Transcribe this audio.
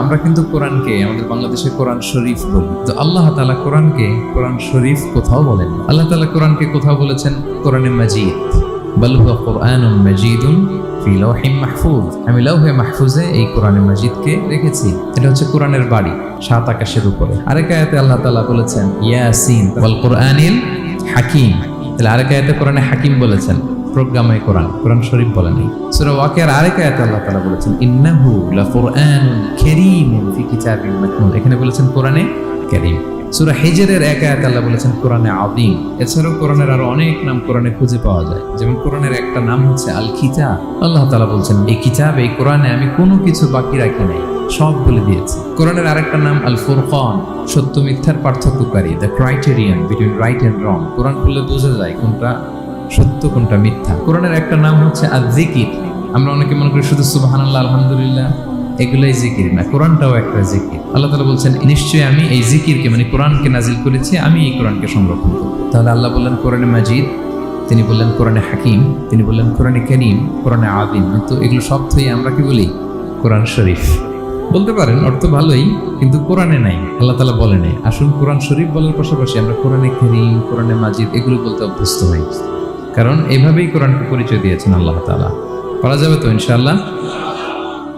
আমরা কিন্তু কোরআনকে আমাদের বাংলাদেশে কোরআন শরীফ বলি, তো আল্লাহ তাআলা কোরআনকে কোরআন শরীফ কোথাও বলেন না। আল্লাহ তাআলা কোরআনকে কোথাও বলেছেন কোরআনে মাজিদ, বাল হুয়া কুরআনুম মাজিদুন ফি লাওহিম মাহফুজ। আমি লাওহে মাহফুজে এই কোরআনে মাজিদকে রেখেছি। এটা হচ্ছে কোরআনের বাড়ি, সাত আকাশের উপরে। আরেক আয়াতে আল্লাহ তাআলা বলেছেন ইয়াসিন ওয়াল কুরআনিল হাকিম। তাহলে আরেক আয়াতে কোরআনে হাকিম বলেছেন, প্রজ্ঞাময় কোরআন, কোরআন শরীফ বলেন নাই। সূরা ওয়াকিয়ার আরেক আয়াতে আল্লাহ তাআলা বলেছেন ইন্নাহু লাকুরআনুন কারীমুন ফি কিতাবিন মাকনুন। এখানে বলেছেন কোরআনে কারীম। সূরা হিজরের এক আয়াতে আল্লাহ বলেছেন কোরআনে আযীম। এছাড়াও কোরআনের আরো অনেক নাম কোরআনে খুঁজে পাওয়া যায়। যেমন কোরআনের একটা নাম হচ্ছে আল কিতাব। আল্লাহ তাআলা বলছেন এই কিতাব, এই কোরআনে আমি কোনো কিছু বাকি রাখি নাই, সব বলে দিয়েছি। কোরআনের আরেকটা নাম আল ফুরকান, সত্য মিথ্যার পার্থক্যকারী, the criterion between right and wrong. কোরআন খুললে বোঝা যায় কোনটা সত্য কোনটা মিথ্যা। কোরআনের একটা নাম হচ্ছে আয-যিকির। আমরা অনেকে মনে করি শুধু সুবহানাল্লাহ আলহামদুলিল্লাহ এগুলোই জিকির, না, কোরআনটাও একটা জিকির। আল্লাহ তাআলা বলছেন নিশ্চয়ই আমি এই জিকিরকে মানে কোরআনকে নাজিল করেছি, আমি এই কোরআনকে সংরক্ষণ করব। তাহলে আল্লাহ বললেন কোরআনে মাজিদ, তিনি বললেন কোরআনে হাকিম, তিনি বললেন কোরআনে কারীম, কোরআনে আযীম। কিন্তু এগুলো সব থেকে আমরা কি বলি? কোরআন শরীফ বলতে পারেন, অর্থ ভালোই, কিন্তু কোরআনে নাই, আল্লাহ তাআলা বলে নাই। আসুন কোরআন শরীফ বলার পাশাপাশি আমরা কোরআনে কারীম, কোরআনে মাজিদ এগুলো বলতে অভ্যস্ত হই, কারণ এভাবেই কোরআনকে পরিচয় দিয়েছেন আল্লাহ তাআলা। পারা যাবে তো ইনশাআল্লাহ?